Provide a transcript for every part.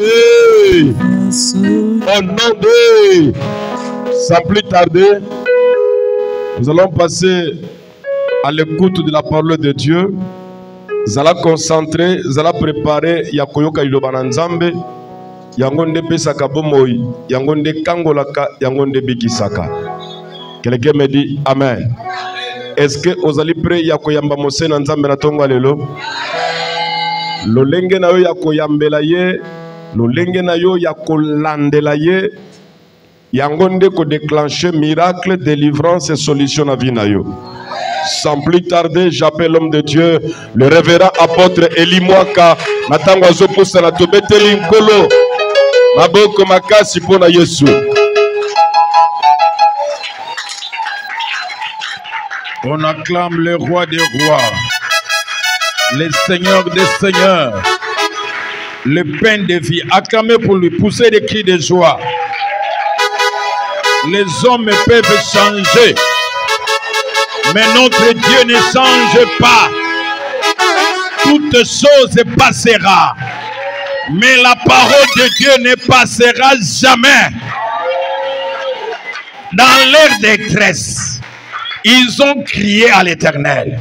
de... Au nom de... Sans plus tarder, nous allons passer à l'écoute de la parole de Dieu. Vous allez concentrer, vous allez préparer Yakoyoka Ilobana Nzambe, Yangonde Pesaka Bomoy, Yangonde Kangolaka, Yangonde Bikisaka. Quelqu'un me dit Amen. Est-ce que vous allez prier Yakoyamba Mose Nzambe na tongo lelo? Lolenge na yo Yakoyambela ye, lolenge na yo Yakolandela ye, Yangonde ko déclencher miracle, délivrance et solution à vie na yo. Sans plus tarder, j'appelle l'homme de Dieu, le révérend apôtre Eli Mwaka. Natango azopusa na tobeteli nkolo. Maboko makasi pona Yesu. On acclame le roi des rois, le seigneur des seigneurs, le pain de vie. Acclamez pour lui, poussez des cris de joie. Les hommes peuvent changer, mais notre Dieu ne change pas. Toute chose passera, mais la parole de Dieu ne passera jamais. Dans leur détresse, ils ont crié à l'Éternel.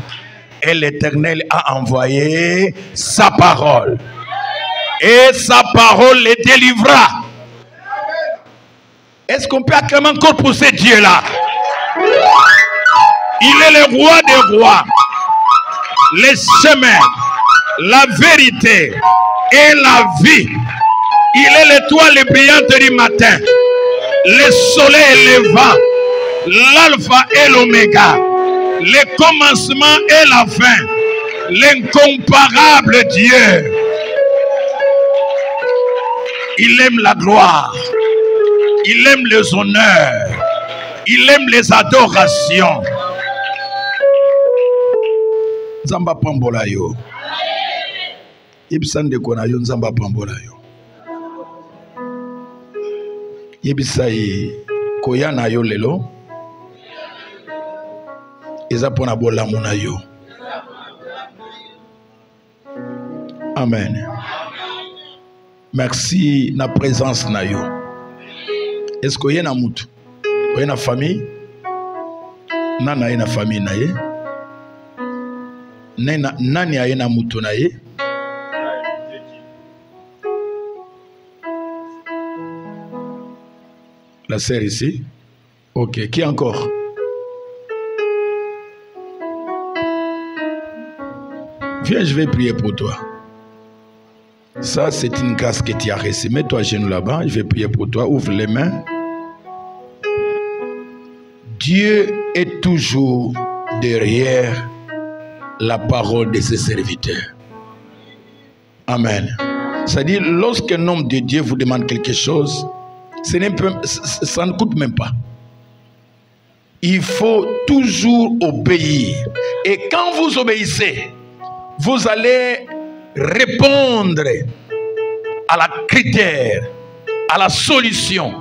Et l'Éternel a envoyé sa parole. Et sa parole les délivra. Est-ce qu'on peut acclamer encore pour ce Dieu-là? Il est le roi des rois. Les chemins, la vérité et la vie. Il est l'étoile brillante du matin. Le soleil et le vent. L'alpha et l'oméga, le commencement et la fin, l'incomparable Dieu. Il aime la gloire, il aime les honneurs, il aime les adorations. Nzamba pambola yo. Ibsande kona yo nzamba pambola yo. Ibisai koyana yo lelo. Amen. Merci na présence na yo. Est-ce que y a na mutu? Y a na famille? Nana y na famille na ye? Nani y na mutu na ye? La sœur ici? Ok. Qui encore? Viens, je vais prier pour toi. Ça, c'est une grâce que tu as reçue. Mets-toi à genoux là-bas. Je vais prier pour toi. Ouvre les mains. Dieu est toujours derrière la parole de ses serviteurs. Amen. C'est-à-dire, lorsqu'un homme de Dieu vous demande quelque chose, ça ne coûte même pas. Il faut toujours obéir. Et quand vous obéissez, vous allez répondre à la critère, à la solution,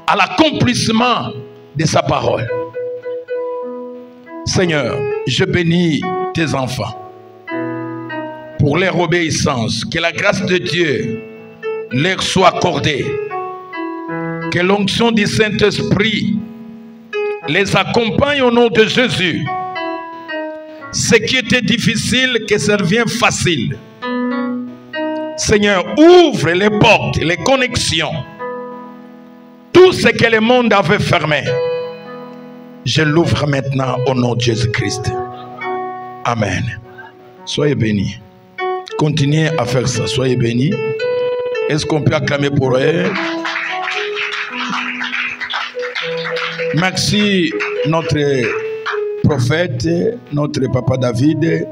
à l'accomplissement de sa parole. Seigneur, je bénis tes enfants pour leur obéissance. Que la grâce de Dieu leur soit accordée. Que l'onction du Saint-Esprit les accompagne au nom de Jésus. Ce qui était difficile, que ça devient facile. Seigneur, ouvre les portes, les connexions. Tout ce que le monde avait fermé, je l'ouvre maintenant au nom de Jésus-Christ. Amen. Soyez bénis. Continuez à faire ça. Soyez bénis. Est-ce qu'on peut acclamer pour elle? Merci notre prophète, notre papa David.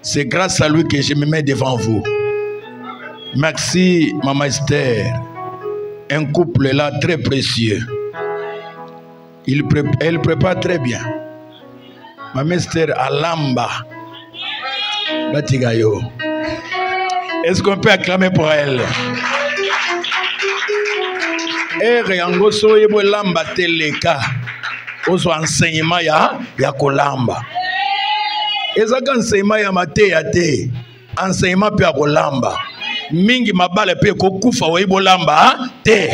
C'est grâce à lui que je me mets devant vous. Merci Maman Esther. Un couple là très précieux. Elle prépare très bien. Maman Esther Alamba. Batigayo. Est-ce qu'on peut acclamer pour elle? Yango soyebo lamba teleka. Oso enseignement ya kolamba. Ezaka enseignement ya mate ya te. Enseignement pe ya kolamba. mingi mabale pe ko kufa wa ibolamba te.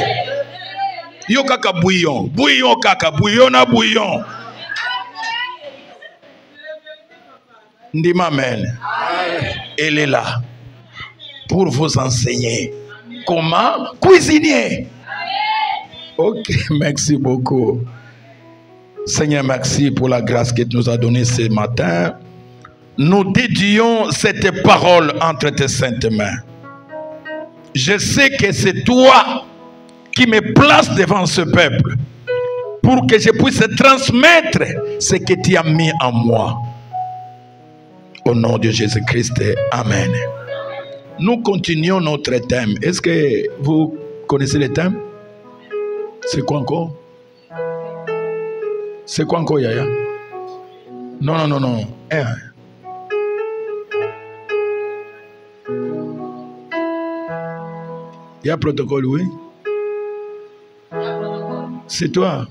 Yo kaka bouillon, bouillon kaka, bouillon na bouillon. Ndima amen. Elle est là pour vous enseigner comment cuisiner. Ok, merci beaucoup. Seigneur, merci pour la grâce que tu nous as donnée ce matin. Nous dédions cette parole entre tes saintes mains. Je sais que c'est toi qui me place devant ce peuple pour que je puisse transmettre ce que tu as mis en moi. Au nom de Jésus-Christ, amen. Nous continuons notre thème. Est-ce que vous connaissez le thème? C'est quoi encore? C'est quoi encore, Yaya? Non, non, non, non. Il y a protocole, oui? C'est toi.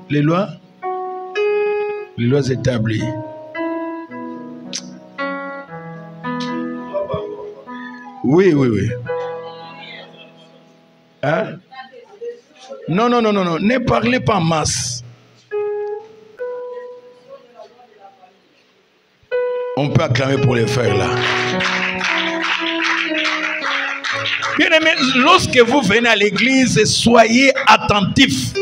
Les lois? Les lois établies. Oui, oui, oui. Hein? Non, non, non, non, non. Ne parlez pas en masse. On peut acclamer pour les faire là. Bien aimé, lorsque vous venez à l'église, soyez attentifs.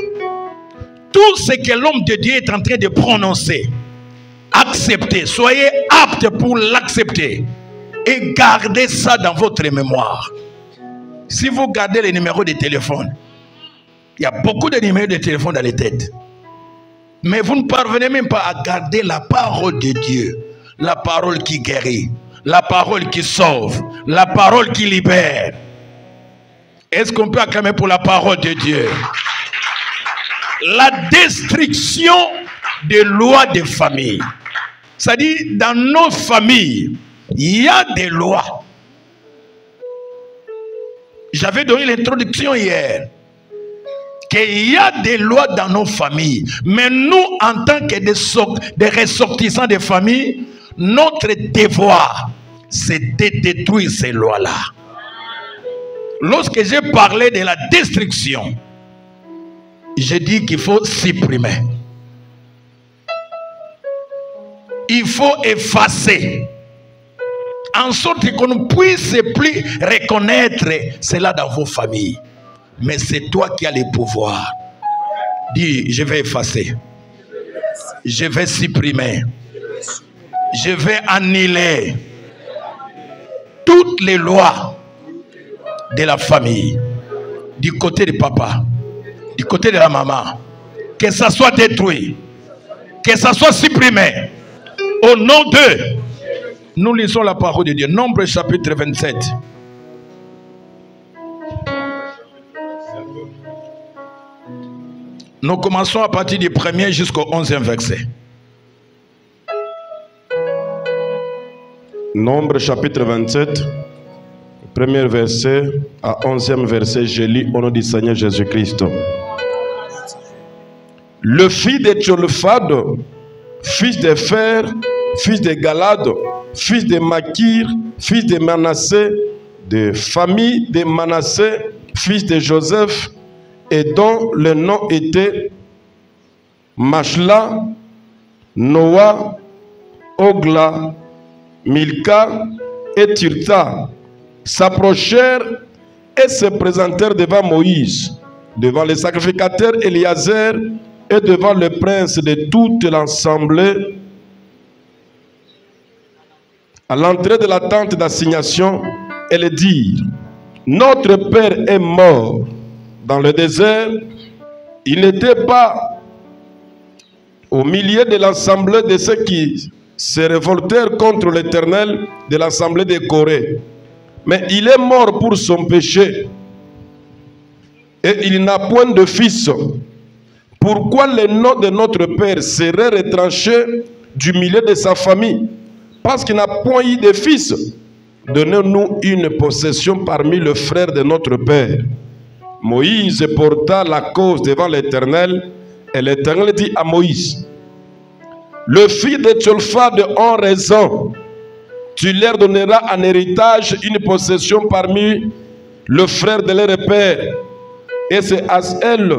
Tout ce que l'homme de Dieu est en train de prononcer, acceptez, soyez aptes pour l'accepter et gardez ça dans votre mémoire. Si vous gardez les numéros de téléphone, il y a beaucoup de numéros de téléphone dans les têtes, mais vous ne parvenez même pas à garder la parole de Dieu, la parole qui guérit, la parole qui sauve, la parole qui libère. Est-ce qu'on peut acclamer pour la parole de Dieu? La destruction des lois de famille. C'est-à-dire, dans nos familles, il y a des lois. J'avais donné l'introduction hier. Qu'il y a des lois dans nos familles. Mais nous, en tant que des ressortissants des familles, notre devoir, c'est de détruire ces lois-là. Lorsque j'ai parlé de la destruction, j'ai dit qu'il faut supprimer. Il faut effacer. En sorte qu'on ne puisse plus reconnaître cela dans vos familles. Mais c'est toi qui as le pouvoir. Dis, je vais effacer. Je vais supprimer. Je vais annuler toutes les lois de la famille. Du côté de papa. Du côté de la maman. Que ça soit détruit. Que ça soit supprimé. Au nom de... Nous lisons la parole de Dieu. Nombre chapitre 27. Nous commençons à partir du 1er jusqu'au 11e verset. Nombre chapitre 27, premier verset à 11e verset, je lis au nom du Seigneur Jésus-Christ. Le fils de Tcholphad, fils de Fer, fils de Galad, fils de Makir, fils de Manassé, de famille de Manassé, fils de Joseph, et dont le nom était Machla, Noah, Ogla, Milka et Tirta, s'approchèrent et se présentèrent devant Moïse, devant le sacrificateur Éliazer et devant le prince de toute l'assemblée. À l'entrée de la tente d'assignation, elles dirent: notre père est mort dans le désert. Il n'était pas au milieu de l'assemblée de ceux qui se révoltèrent contre l'Éternel de l'assemblée de Corée. Mais il est mort pour son péché. Et il n'a point de fils. Pourquoi le nom de notre père serait retranché du milieu de sa famille? Parce qu'il n'a point eu de fils. Donnez-nous une possession parmi les frères de notre père. Moïse porta la cause devant l'Éternel, et l'Éternel dit à Moïse: le fils de Tcholphad a raison. tu leur donneras en héritage une possession parmi le frère de leur père. Et c'est à elle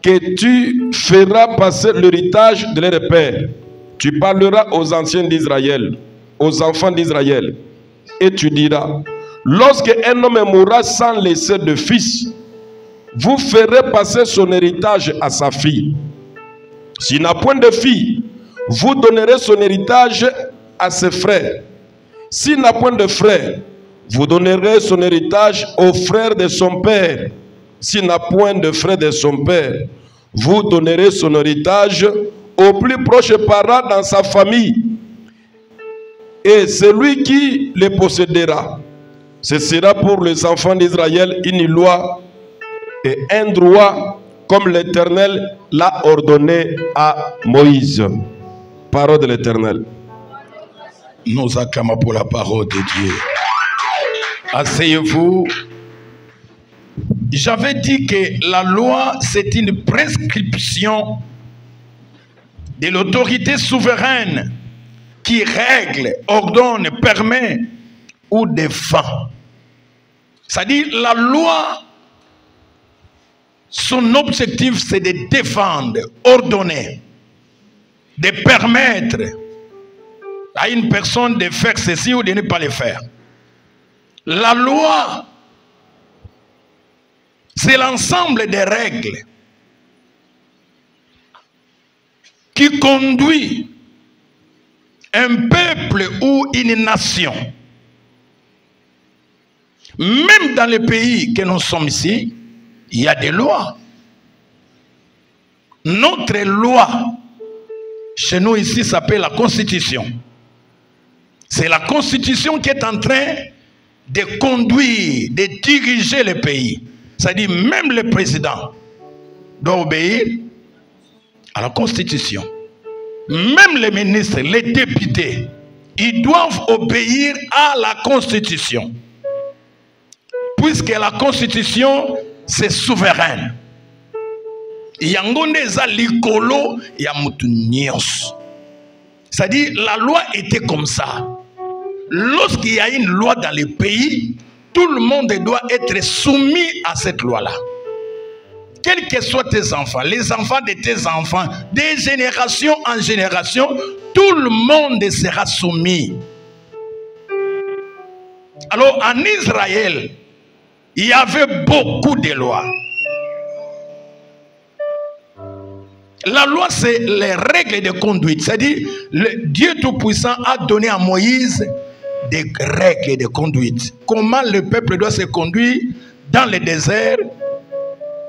que tu feras passer l'héritage de leur père. Tu parleras aux anciens d'Israël, aux enfants d'Israël, et tu diras, lorsque un homme mourra sans laisser de fils, vous ferez passer son héritage à sa fille. S'il n'a point de fille, vous donnerez son héritage à ses frères. S'il n'a point de frère, vous donnerez son héritage aux frères de son père. S'il n'a point de frère de son père, vous donnerez son héritage au plus proche parent dans sa famille. Et celui qui les possédera, ce sera pour les enfants d'Israël une loi et un droit comme l'Éternel l'a ordonné à Moïse. Parole de l'Éternel. Nous acclamons pour la parole de Dieu. Asseyez-vous. J'avais dit que la loi, c'est une prescription de l'autorité souveraine qui règle, ordonne, permet ou défend. C'est-à-dire la loi, son objectif, c'est de défendre, ordonner, de permettre à une personne de faire ceci ou de ne pas le faire. La loi, c'est l'ensemble des règles qui conduit un peuple ou une nation. Même dans les pays que nous sommes ici, il y a des lois. Notre loi, chez nous ici, s'appelle la Constitution. C'est la Constitution qui est en train de conduire, de diriger le pays. C'est-à-dire même le président doit obéir à la Constitution. Même les ministres, les députés, ils doivent obéir à la Constitution. Puisque la Constitution, c'est souverain. C'est-à-dire, la loi était comme ça. Lorsqu'il y a une loi dans le pays, tout le monde doit être soumis à cette loi-là. Quels que soient tes enfants, les enfants de tes enfants, de génération en génération, tout le monde sera soumis. Alors, en Israël, il y avait beaucoup de lois. La loi, c'est les règles de conduite. C'est-à-dire, Dieu Tout-Puissant a donné à Moïse des règles de conduite. Comment le peuple doit se conduire dans le désert,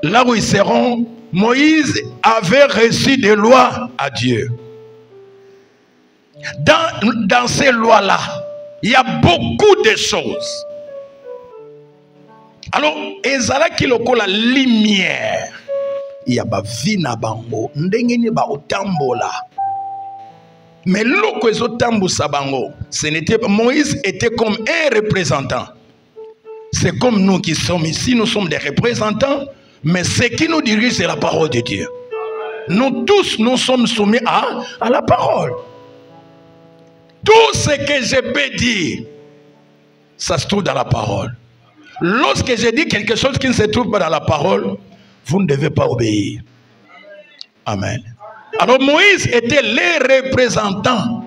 là où ils seront. Moïse avait reçu des lois à Dieu. Dans ces lois-là, il y a beaucoup de choses. Alors, ezala ki lokola lumière. Il y a ba vina bango, ndengeni ba otambola. Mais loko ezotambu sabango, ce n'était pas. Moïse était comme un représentant. C'est comme nous qui sommes ici, nous sommes des représentants, mais ce qui nous dirige, c'est la parole de Dieu. Nous tous, nous sommes soumis à la parole. Tout ce que je peux dire, ça se trouve dans la parole. Lorsque je dis quelque chose qui ne se trouve pas dans la parole, vous ne devez pas obéir. Amen. Alors Moïse était le représentant.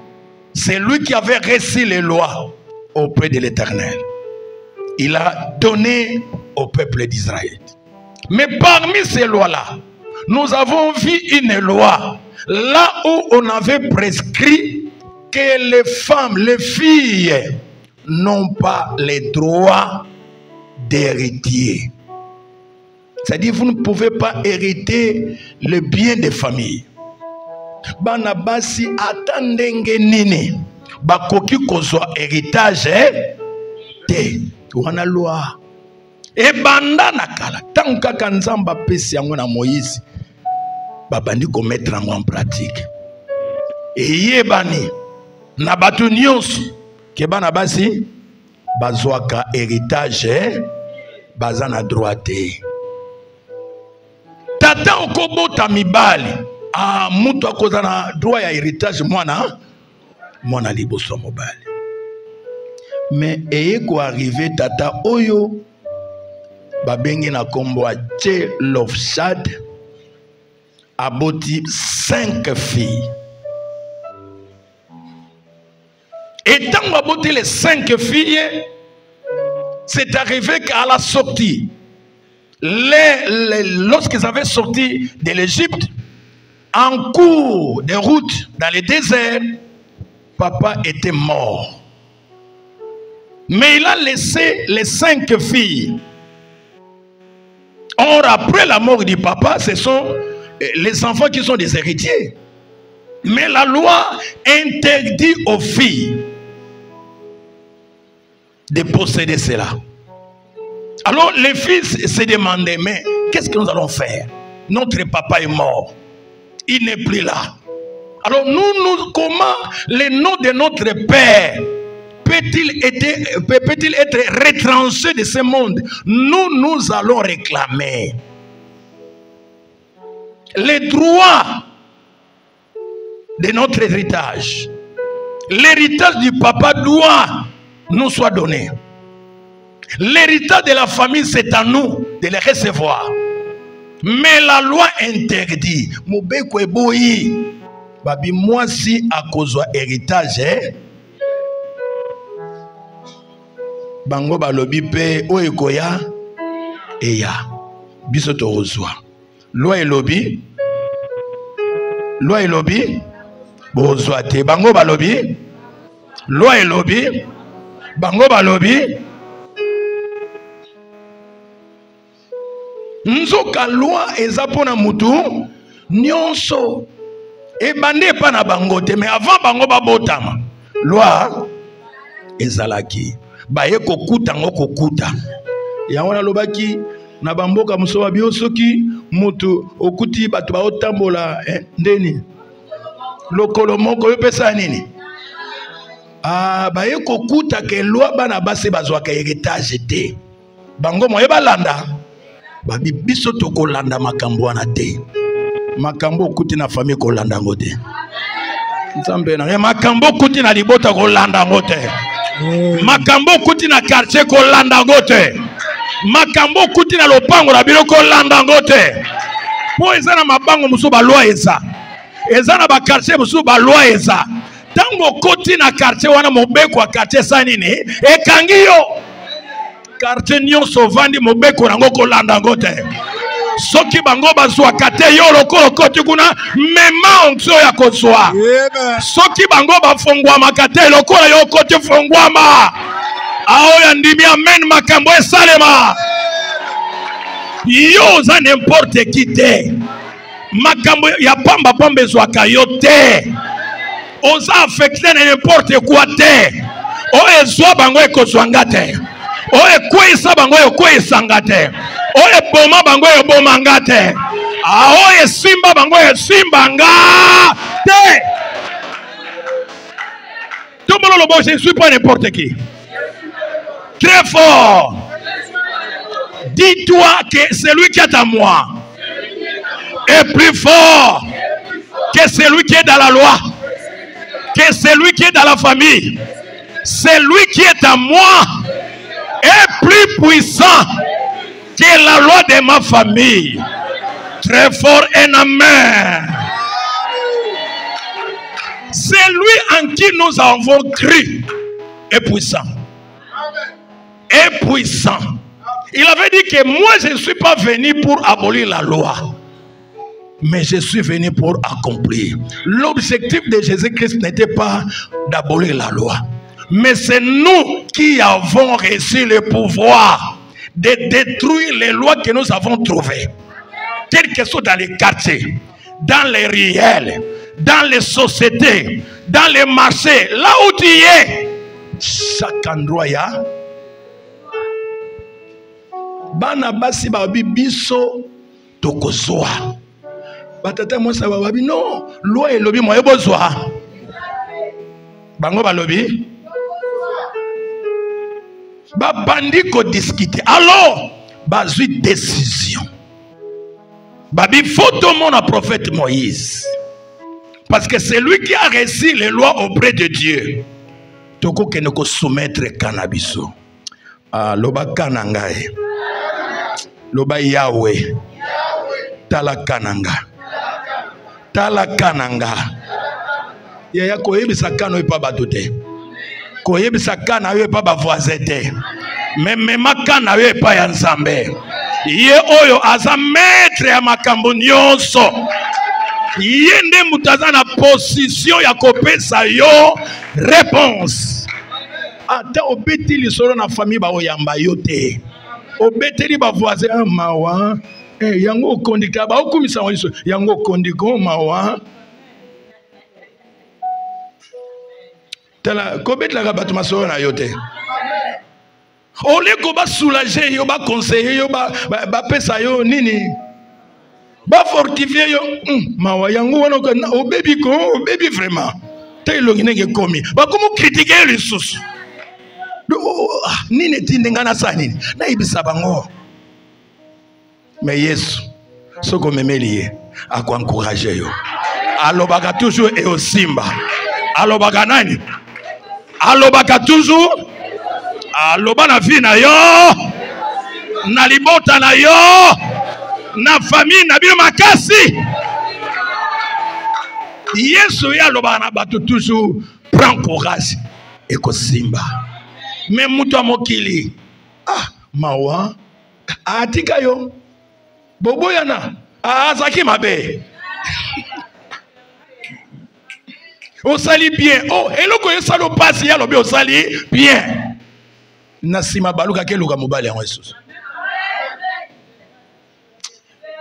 C'est lui qui avait reçu les lois auprès de l'Éternel. Il a donné au peuple d'Israël. Mais parmi ces lois-là, nous avons vu une loi. Là où on avait prescrit que les femmes, les filles, n'ont pas les droits d'héritier. C'est-à-dire, vous ne pouvez pas hériter le bien des familles. Banabasi atandenge nini bakoki kozwa héritage te wana loi e banda nakala tant kaka nzamba pesi yango na Moïse babandi ko mettre en pratique e yebani na batu nyonso ke bana basi bazwaka héritage baza na droit te tata okobota mibali mutu akoza na droit ya héritage mwana liboso mobali Mais eko arrivé tata oyo babengi na kombo a Tselofshad aboti 5 filles. Et tant aboti les 5 filles, c'est arrivé qu'à la sortie, lorsqu'ils avaient sorti de l'Égypte, en cours de route dans le désert, papa était mort. Mais il a laissé les 5 filles. Or, après la mort du papa, ce sont les enfants qui sont des héritiers. Mais la loi interdit aux filles de posséder cela. Alors les fils se demandaient, mais qu'est-ce que nous allons faire? Notre papa est mort. Il n'est plus là. Alors comment le nom de notre père peut-il être retranché de ce monde? Nous allons réclamer les droits de notre héritage. L'héritage du papa doit nous soit donné. L'héritage de la famille, c'est à nous de les recevoir. Mais la loi interdit. Mobeko eboyi. Babi moi si à cause de héritage, bango balobi pe oekoya eya biso to reçoit. Loi et lobby. Loi et lobby. Bozwa te bango balobi. Loi et lobby. Bango balobi. Nzoka loi ezapona mutu nyonso ebande pa na bangote, mais avant bango babotama loi ezalaki baye kokuta ngo kokuta ya wana lobaki na bamboka musoba biosoki mutu okuti batu baotambola ndeni lokolo moko yopesa nini baye kokuta ke loi bana base bazwaka héritage te bango moye balanda babi biso to kolanda makambo wana te makambo okuti na famille kolanda ngo te nzambe na makambo okuti na libota kolanda ngo te makambo okuti na quartier kolanda ngo te makambo okuti na lopango na biro kolanda ngo te po eza na mabango musu ba loi eza na ba quartier musu ba loi eza tango koti na quartier wana mobeko wa quartier sa nini ekangi yo quartier nyonso vandi mobeko nango kolanda ngo te soki bango bazwa kate yo lokolo koti kuna mema onzo ya kozwa soki bango bafongwa makate lokolo yo koti fongwama aoya ndimi amen makambo esalema yo za n'importe qui te makambo ya pamba pamba ezwaka yo te oza affecté na n'importe quoi te o ezwa bango ekozwanga te o ekwisa bango ekwisa te o eboma bango ebomanga te o esimba bango esimbanga te. Tout le monde le je ne suis pas n'importe qui. Très fort. Dis-toi que celui qui est à moi est plus fort que celui qui est dans la loi, que celui qui est dans la famille. Celui qui est à moi est plus puissant que la loi de ma famille. Très fort et amen. Celui en qui nous avons cru est puissant. Est puissant. Il avait dit que moi je ne suis pas venu pour abolir la loi, mais je suis venu pour accomplir. L'objectif de Jésus-Christ n'était pas d'abolir la loi, mais c'est nous qui avons reçu le pouvoir de détruire les lois que nous avons trouvées. Quel que soit dans les quartiers, dans les ruelles, dans les sociétés, dans les marchés, là où tu es, chaque endroit y a. Bana basi babi biso tokozwa. Batata mosa babi non, loi elobi moye bozwa. Bango balobi. Ba bandi ko discuter. Alors, bazui décision. Babi faut tout le monde à prophète Moïse. Parce que c'est lui qui a reçu les lois auprès de Dieu. toko kene ko soumettre cannabis. Loba kanangae. Loba Yahweh. Tala kananga. Tala kananga. Yaya koyebisa kano epa batote. Koyebisa kana yo epa ba voisin te. Même makana yo epa ya Nzambe. Ye oyo aza maître ya makambo nyonso. Yende mutaza na position ya kopesa yo réponse. Ata obeti lisolo na famille ba oyamba yo te. Obeteli ba voisin mawa. Yango kondika ba okumisa waliso yango kondiko mawa. Tala kobet la rabat masolo na yo te. Ole ko ba soulager yo ba conseiller yo ba pesa yo nini. Ba fortifier yo mawa yango wana obebi ko obebi vraiment. Te longine komi. Ba komo critiquer les sous. Nini tindinga na sa nini. Na ibisa bango. Mais Yesu, ce qu'on me met à quoi encourager yo. Alobaka toujours et au simba. Alobaka nani? Alobaka toujours. Aloba na vie na yo. Na libota na yo. Na famille na bino makasi. Yesu ya alobaka na bato toujours. Prends courage et ko simba. Mais mutu amokili. Mawa. Atika yo. Bobo yana azaki mabe. On sali bien. Oh, eloko yesalo passe ya lobe on sali bien. Nasima baluka ke luka mobali ya Yesu.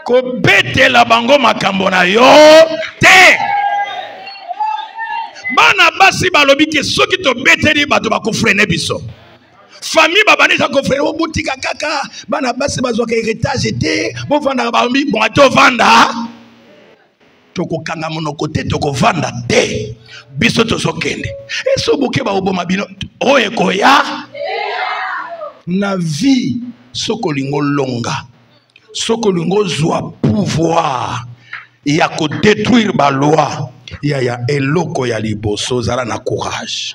Ko betela bango makambo na yo te. Bana basi balobi ke soki to beteli bato bakofrene biso. Famille babane ta confrère au boutika kaka bana basi bazoka héritage te bo vanda ba mi bon to vanda toko kanga monoko te toko vanda te biso to sokende eso boke ba oboma bino oye koya na vie sokolingo longa sokolingo zwa pouvoir ya ko détruire ba loi ya eloko ya liboso zala na courage.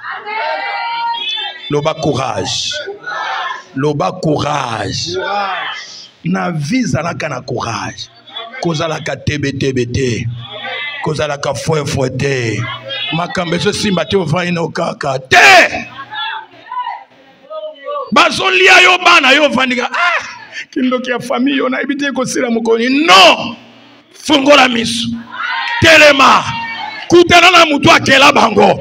Loba courage. Loba courage. Na visa la kana courage. Koza la ka tbt. Koza la ka fouette. Makambe so simbate ovani no kaka. Te! Bazolia yo bana yo vandika. Kindoki ya famille yo na ibite ko sira mukoni. Non! Fungola misu. Telema. Kutana na mutu akela bango.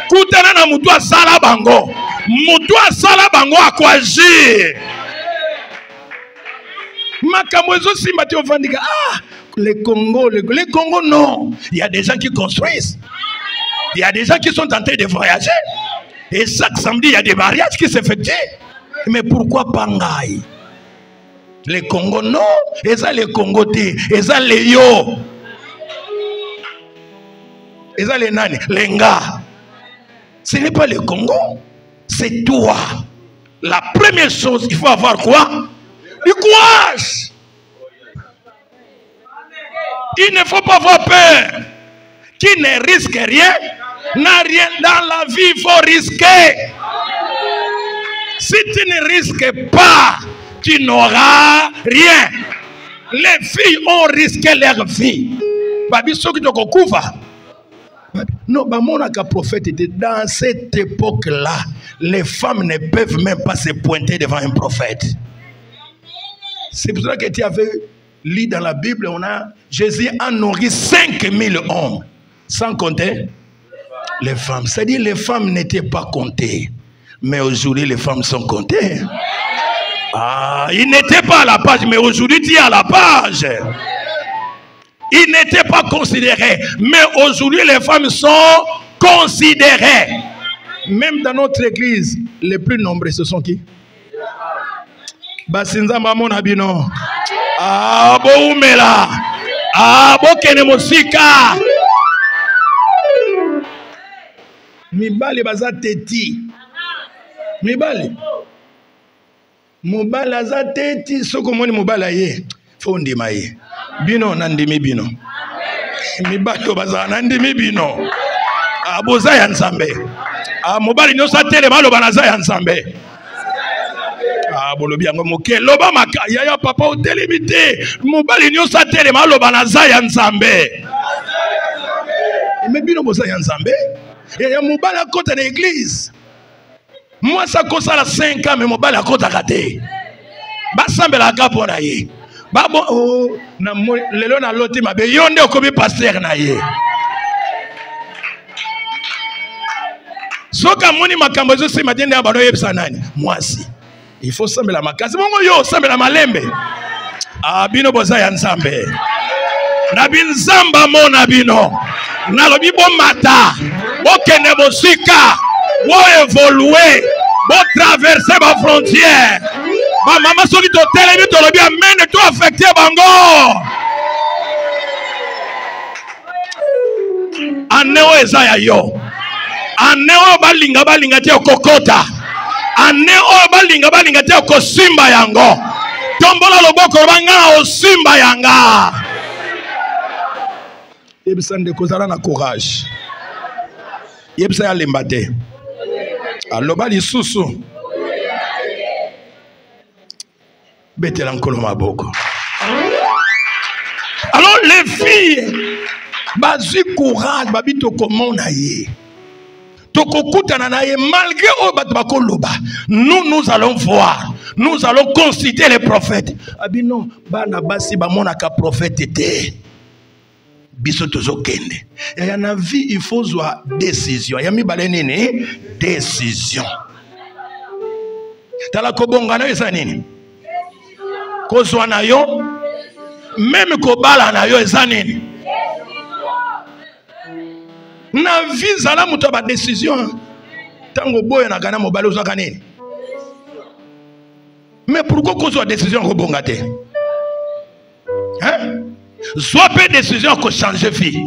Kutana na mutu asala bango. Mutu asala bango akwagir. Makamwezo simbati ovandika. Le Congo, non. Il y a des gens qui construisent. Il y a des gens qui sont en train de voyager. Et chaque samedi, il y a des mariages qui s'effectuent. Mais pourquoi Pangaï? Le Congo, non. Et ça, le Congo, et ça, les yo. Et ça, les nani, les gars. Ce n'est pas le Congo. C'est toi. La première chose, il faut avoir quoi? Du courage. Il ne faut pas avoir peur. Qui ne risque rien, n'a rien dans la vie, il faut risquer. Si tu ne risques pas, tu n'auras rien. Les filles ont risqué leur vie. Babi soki to kokufa. Non, mon prophète était dans cette époque-là, les femmes ne peuvent même pas se pointer devant un prophète. C'est pour ça que tu avais lu dans la Bible, Jésus a nourri 5000 hommes, sans compter les femmes. C'est-à-dire les femmes n'étaient pas comptées, mais aujourd'hui les femmes sont comptées. Ils n'étaient pas à la page, mais aujourd'hui tu es à la page. Ils n'étaient pas considérés, mais aujourd'hui les femmes sont considérées. Même dans notre église, les plus nombreux, ce sont qui? Basinza mamon abino. Boumela. Bokene mosika. Mibali baza teti. Mibali. Mobala za teti soko moni mobala ye. Fondi maye. Bino nandimi bino. Mibali baza nandimi bino. Boza ya Nzambe. Ah, mobali nyo sa tele malo banaza ya nzambe. Ah, bolobi yango moke loba maka ya papa o telemité. Mobali nyo sa tele malo banaza ya nzambe. Mais bino boza ya nzambe. Ya mobali akota na église. Moi ça kosa la 5 ans mais mobali akota kate. Ba sambela ka pona ye. Ba bo oh na lelo na loti mabe yonde okobi pasteur na ye. Soka moni makambo zo se matende abano yebisa nani mwasi il faut sambela makasi mongo yo sambela malembe ah bino boza ya nzambe na binzamba mona bino na lobi bo mata bo kende bo sika bo évoluer bo traverser ba frontière ba mama soki to telemi to lobi amen to affecter bango aneo eza ya yo aneo balinga te kokota aneo balinga te kosimba yango tombola loboko banga osimba yanga yebisa nde kozala na courage yebisa ya lemba te aloba lisusu betela nkolo maboko. Alors les filles bazui courage babito komona ye tokokutana na ye malgré obato bakoloba nous allons voir, nous allons consulter les prophètes. Abino bana basi bamona ka prophète te biso tozokende ya na vie il faut zwa décision ya mibale nini décision tala kobonga na esa nini kozwa na yo même kobala na yo esa nini na vie zala muto ba décision tango boyo na kana mobalo zaka nini mais pourquoi kozwa décision kobonga te hein soit peu décision ko changer vie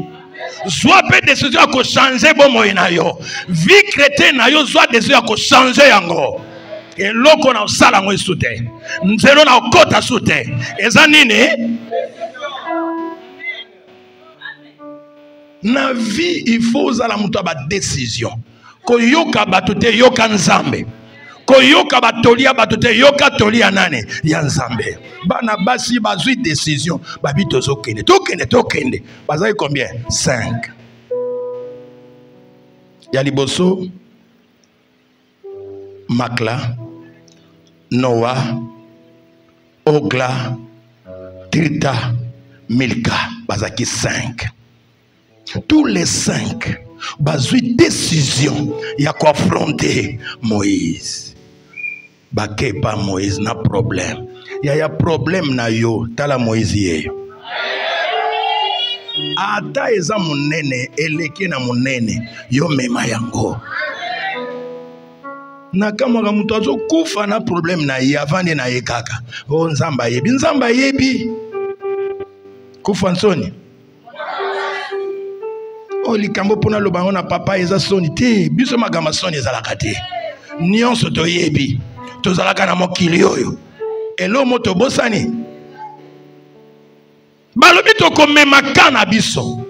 soit peu décision ko changer bon moyen na yo vie chrétienne na yo soit décision ko changer yango et loko na sala ngo soute nzelo na kota soute eza nini na vie il faut zala muto ba décision ko yoka batote yoka nzambe ko yoka batolia batote yoka tolia nane ya nzambe bana basi bazui décision babi tozokende tokende bazai combien 5 ya liboso Makla Noah Ogla Tirta Milka bazaki 5 tous les 5 bazui décision ya ko affronter Moïse bakepa Moïse na problème ya problème na yo tala Moïse ye ata eza munene eleke na munene yo mema yango na kama mutu azokufa na problème na ye avande na ye kaka o nzamba yebi kufa nsoni o likambo pona lobango na papa eza soni te biso magama soni ezalaka te nyonso toyebi tozalaka na mokili oyo elo moto bosani balobi tokomema kana biso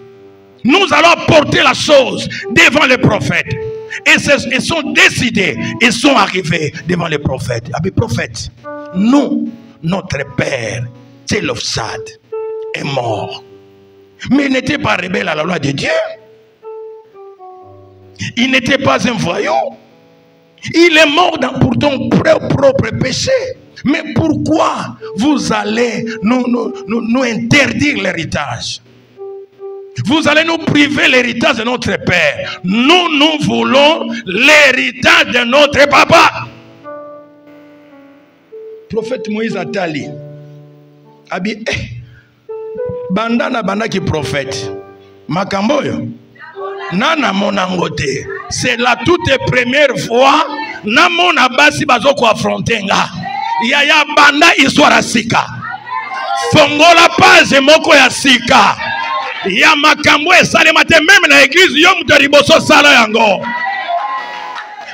nous allons apporter la chose devant les prophètes et ils sont décidés, ils sont arrivés devant les prophètes. Abbé prophète, nous, notre père Télofsad est mort, mais il n'était pas rebelle à la loi de Dieu. Il n'était pas un voyou. Il est mort pour ton propre péché. Mais pourquoi vous allez nous interdire l'héritage? Vous allez nous priver l'héritage de notre père. Nous voulons l'héritage de notre papa. Prophète Moïse Atali abi banda ki prophète makamboyo nana monangote. C'est la toute première fois na mona basi bazoko affronter nga ya banda histoire sika fongola page moko ya sika ya makambo esalema te même na église yo muto liboso sala yango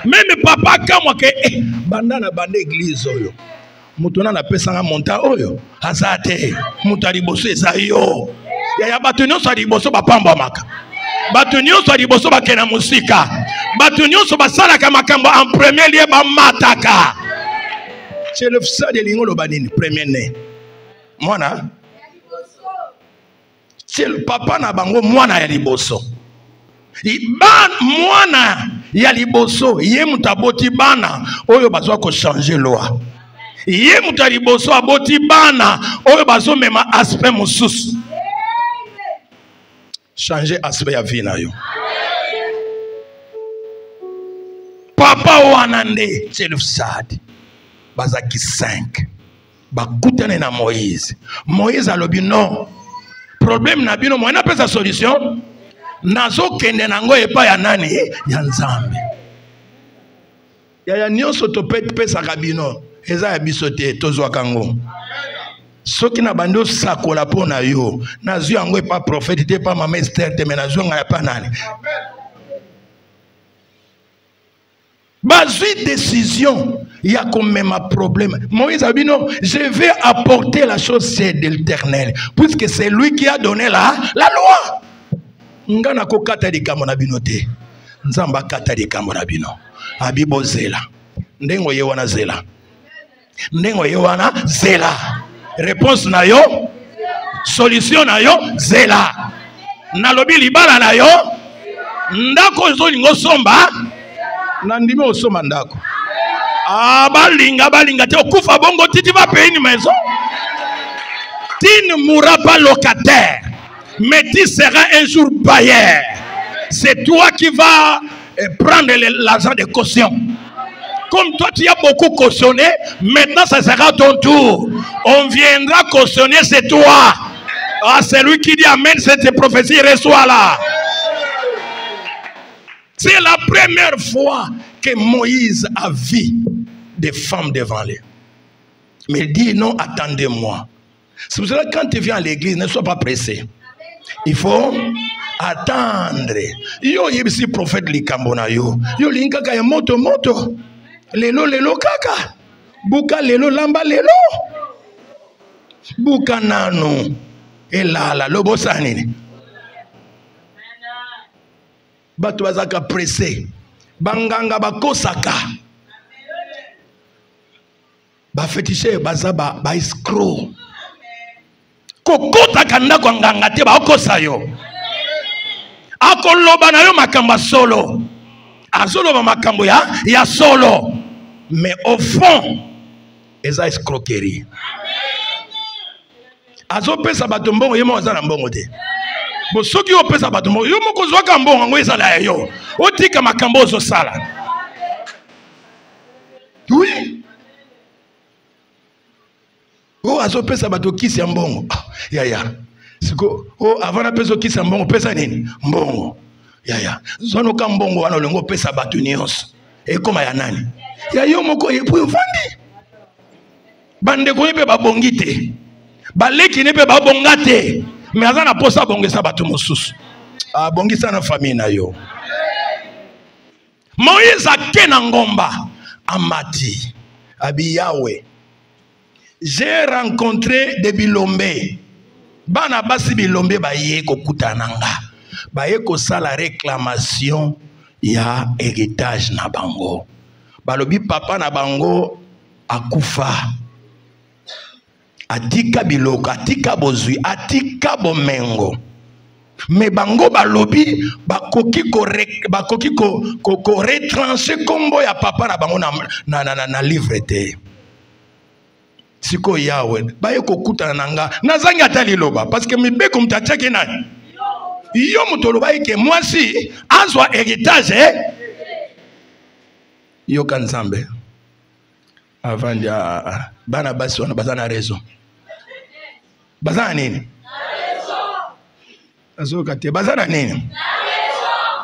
même papa kamwa ke banda na banda église oyo muto na pesanga monta oyo azate muto liboso eza yo ya bato nyonso liboso bapamba maka bato nyonso liboso bakena musika, bato nyonso basalaka makambo en premier lieu bamataka. C'est le ça de l'ingolo banini premier né. Mwana c'est le papa na bango mwana ya liboso. Mwana ya liboso ye mutaboti bana oyo bazwa ko changer loi. Ye mutali liboso aboti bana oyo bazo mema aspect mususu. Changer aspect ya vie na yo. Papa wanande c'est le sad. Bazaki 5. Bakutane na Moïse. Moïse alobi non. Problème na bino moi na pesa solution. Nazo kende nango epa ya nani ya Nzambe. Ya nyonso to pesa kabino. Eza ya biso te tozwa kango. Soki na bando sakola pona yo. Nazo yango epa prophète te pa mama Esther te menazo nga pa nani. Bazui décision, il y a quand même un problème. Moïse a dit non, je vais apporter la chose de l'Éternel, puisque c'est lui qui a donné la loi. Ngana ko kata di kamona binote. Nzamba kata di kamona bino. Abibo zela. Ndengo yewana zela. Ndengo yewana zela. Réponse na yo. Solution na yo zela. Nalobi libala na yo. Ndako zo lingo somba. Nandime osoma ndako. Balinga te okufa bongo titi va payer une maison. Tu ne mourras pas locataire, mais tu seras un jour bailleur. C'est toi qui vas prendre l'argent de caution. Comme toi tu as beaucoup cautionné, maintenant ça sera ton tour. On viendra cautionner, c'est toi. Ah, c'est lui qui dit amen, cette prophétie reçoit là. C'est la première fois que Moïse a vu des femmes devant lui. Mais il dit non, attendez-moi. C'est pour cela que quand tu viens à l'église, ne sois pas pressé. Il faut attendre. Yo yebisi prophète likambona yo. Yo linkaka ya moto. Lelo kaka. Buka lelo lamba lelo. Buka nano. Elala lobo sanini. Bato bazaka pressé. Banganga bakosaka. Ba fétiche baza ba escroc. Kokota kanda kwa nganga te ba okosa yo. Akoloba na yo makamba solo. Azoloba makambo ya solo. Mais au fond, eza escroquerie. Azopesa bato mbongo yemo azana mbongo te. Bo soki opesa bato mbongo yo moko zwaka mbongo ngo ezala yo. Otika makambo ozo sala. Oui. Oh, azopesa bato kisi ya mbongo. Ya. Siko, oh, avant na peso kisi ya mbongo, pesa nini? Mbongo. Ya. Zono ka mbongo wana lengo pesa bato nyonso. E koma ya nani? Ya yo moko epu vandi. Bande ko yepe babongi te. Baleki ne pe babonga te. Mais azana posa bongesa bato mosusu. Ah, bongisa na famille na yo. Moïse akena ngomba amati abi Yahweh. J'ai rencontré des bilombe. Bana basi bilombe baye ko kutananga. Baye ko sala réclamation ya héritage na bango. Balobi papa na bango akufa. Atika biloko, atika bozui, atika bomengo. Mais bango balobi bakoki ko retrancher kombo ya papa na bango na livre te. Siko Yahweh baye kokutana nanga nazangi atali loba parce que mibeko mtachake nani yo mutoloba yake mwasi azwa héritage yo kanzambe avant dia bana basi wana bazana raison bazana nini azoka te bazana nini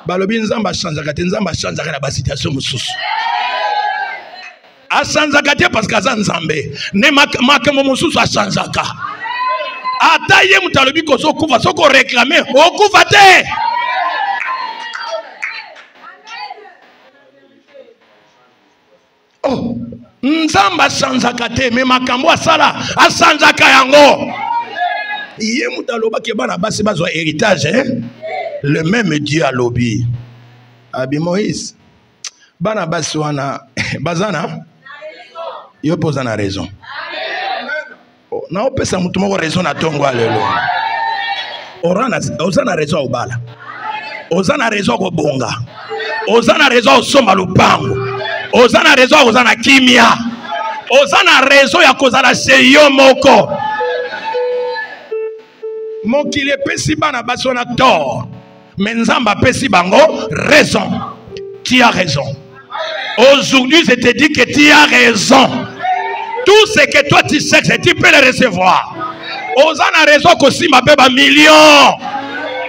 balobi nzamba chanzaka te nzamba chanzaka na ba situation mususu asanzaka te parce que aza nzambe ne makambo mosusu asanzaka ata ye mutalobi kozo kufa soko réclamer okufa te. Oh, nzamba asanzaka te me makambo asala asanzaka yango. Ye mutaloba ke bana basi bazwa héritage Le même Dieu a lobby. Abi Moïse. Bana baswana bazana. Yo posa na raison. Na opesa mutu moko raison na tongo alelo. Ozana raison obala. Ozana raison kobonga. Ozana raison osomba lupango. Ozana raison ozana kimia. Ozana raison ya kozala seyo moko. Mokile pesi bana basona tort. Menzamba pesi bango raison. Tu as raison. Aujourd'hui, je te dis que tu as raison. Tout ce que toi tu sais, tu peux le recevoir. Ozana raison kosi mabeba million.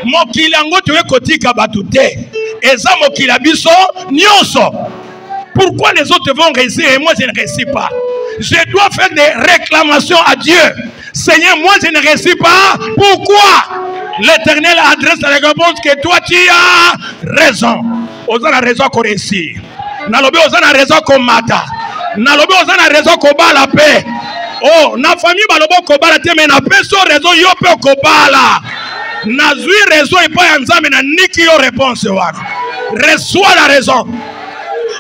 Mokili ango tuwe kotika batute. Eza mokili abiso nyonso. Pourquoi les autres vont réussir et moi je ne réussis pas? Je dois faire des réclamations à Dieu. Seigneur, moi je ne réussis pas. Pourquoi? L'Éternel adresse la réponse que toi tu as raison. Ozana raison qu'on réussit. Nalobi ozana raison qu'on mata. Nalobi ozana raison qu'on bat la paix. Oh, na famille balobo ko bala te mais na peso raison yo pe ko bala. Na zui raison et pas nzambe na niki yo réponse wana. Reçois la raison.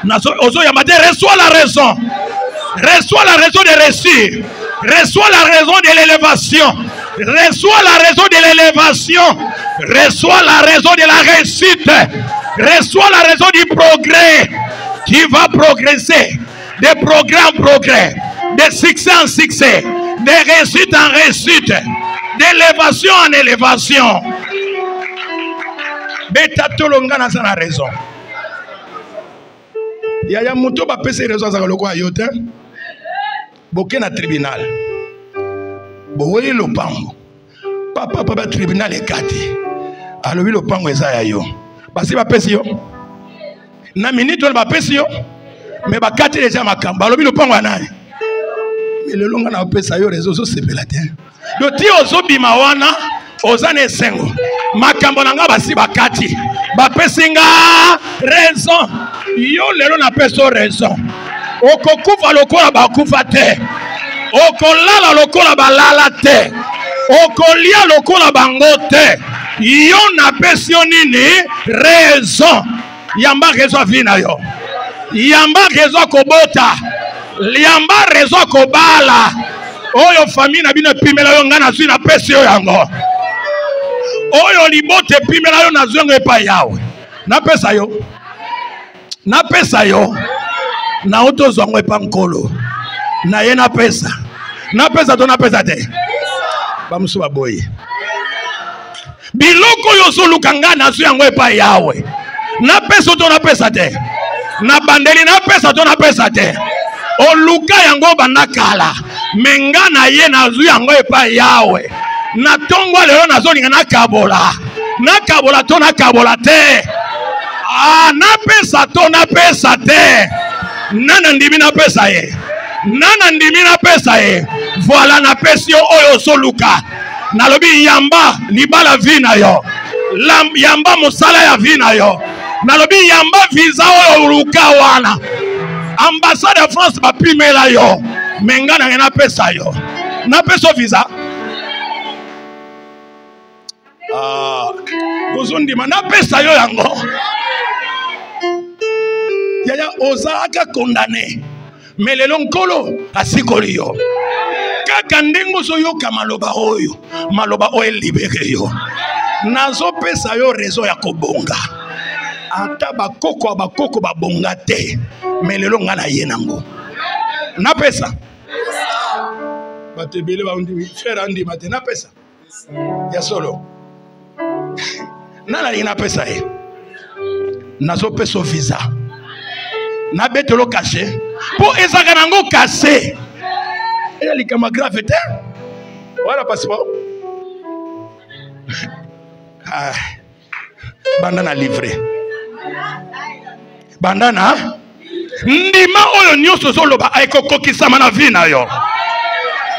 Na ozo yamade reçois la raison. Reçois la raison de réussir. Reçois la raison de l'élévation. Reçois la raison de l'élévation. Reçois la raison de la réussite. Reçois la raison du progrès. Tu vas progresser. De progrès en progrès. De succès en succès. De réussite en réussite. D'élévation en élévation. Beta tolongana sana raison. Yaya muto ba pese raison za loko ayote. Boke na tribunal. Bowe lopango. Papa tribunal ekati. Alobi lopango eza ya yo. Basi ba pese yo. Na minute on ba pese yo. Mais ba kati déjà makamba. Alobi lopango anani. Mais le longa na pesa yo réseau so sepela te. Do ti ozo bima wana ozane sengo. Makambo nanga basi bakati. Ba pesinga raison. Yo lelo na peso raison. Okokufa lokola bakufa te. Okolala lokola balala te. Okolia lokola bango te. Yo na pesio nini raison. Yamba raison vina yo. Yamba raison kobota. Yamba raison kobala. Oyo famille na bino pimela yo ngana zui na pesio yango. Oyo libote pimela yo na zongo epa yawe. Na pesa yo. Na pesa yo. Na oto zongo epa nkolo. Na ye na pesa. Na pesa to na pesa te. Bamusu baboye. Biloko yo so lukanga na zo yango epa yawe. Na pesa to na pesa te. Na bandeli na pesa to na pesa te. O luka yango banakala. Menga na ye na zo yango epa yawe. Na tongo lelo na zo linga na kabola. Na kabola to na kabola te. Ah, na pesa to na pesa te. Nana ndimi na pesa ye. Nana ndimi na pesa ye. Voilà na pesi yo oyo soluka. Nalobi yamba libala vina yo. Yamba musala ya vina yo. Nalobi yamba visa oyo luka wana. Ambassade de France ba primela yo. Mengana na pesa yo. Na peso visa. Ah, kuzundima na pesa yo yango. Yaya ozaka condamné. Mais le lonkolo asikoli yo. Kaka ndengo so yo kamaloba oyo. Maloba oyo libere yo. Nazo pesa yo raison ya kobonga. Ata bakoko babonga te. Mais le longa na ye nango. Na pesa. Batebele ba undi frère andi mate na pesa. Ya solo. Nana ina pesa e. Nazo peso visa. Na betelo caché. Pour ezaka nango cassé. Et likama grave te. Voilà passeport. Ah. Bandana livré. Bandana ndima oyo nyoso zoloba ekokokisama na vie na yo.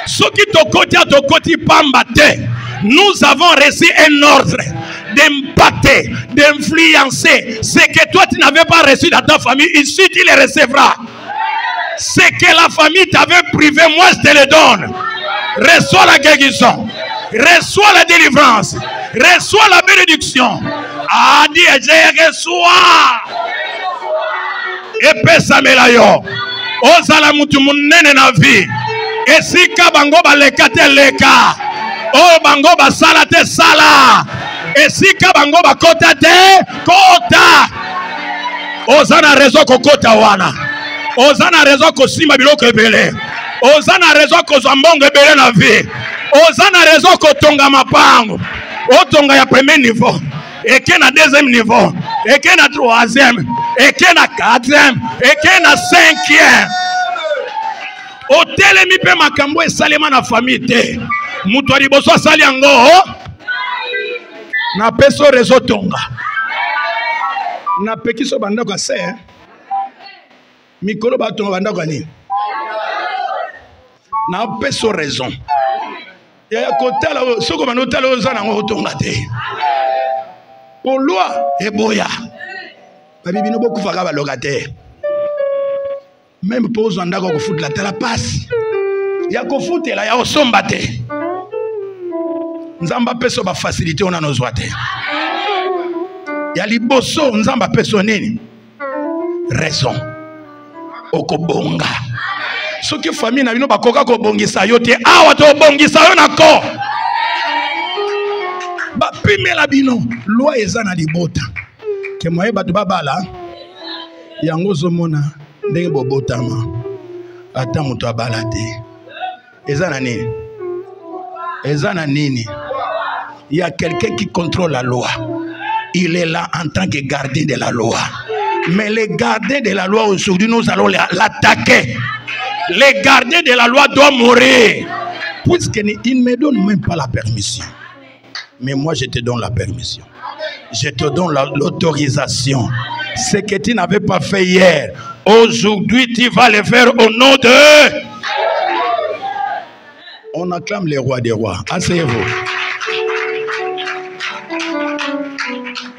Soki tokoti pamba te. Nous avons reçu un ordre d'impacter, d'influencer ce que toi tu n'avais pas reçu dans ta famille. Ici tu les recevras. Ce que la famille t'avait privé, moi je te le donne. Reçois la guérison, reçois la délivrance, reçois la bénédiction. Adi je reçois. Epesa melayo. Ozala mutu munene na vie. Esika bango baleka te leka. O bango basala te sala. Esika bango bakota te kota. Ozana rezo kokota wana. Ozana rezo kosimba biloko ebele. Ozana rezo kozambongo ebele na vie. Ozana rezo kotonga mapango. Otonga ya premier niveau. Eke na deuxième niveau. Eke na troisième. Eke na quatrième. Eke na cinquième. Otelemi pe makambo esalema na famille te. Mutu aliboso asali yango. Na peso rezo tonga. Na pekiso bandako ase. Mikolo batonga bandako ni. Na peso raison. Ya kotala soko banotala ozana ngo tonga te. Olwa eboya. Babibi no boku faka ba locataire. Même pose andako ko foot la tela passe. Ya ko footela ya osomba te. Nzamba peso ba facilité ona nozwa te. Ya liboso nzamba peso nini? Raison. Okobonga. Soki famille na bino bakoka ko bongisa yo te awa to bongisa yo nako. Ba pimela bino loi eza na libota. Ke moye batu babala yango zomona ndenge bobotama ata mutu abala te. Eza na nini? Eza na nini? Il y a quelqu'un qui contrôle la loi. Il est là en tant que gardien de la loi. Mais les gardiens de la loi aujourd'hui nous allons l'attaquer. Les gardiens de la loi doivent mourir. Puisqu'il ne me donne même pas la permission. Mais moi je te donne la permission. Je te donne l'autorisation. Ce que tu n'avais pas fait hier, aujourd'hui tu vas le faire au nom de... On acclame les rois des rois. Asseyez-vous.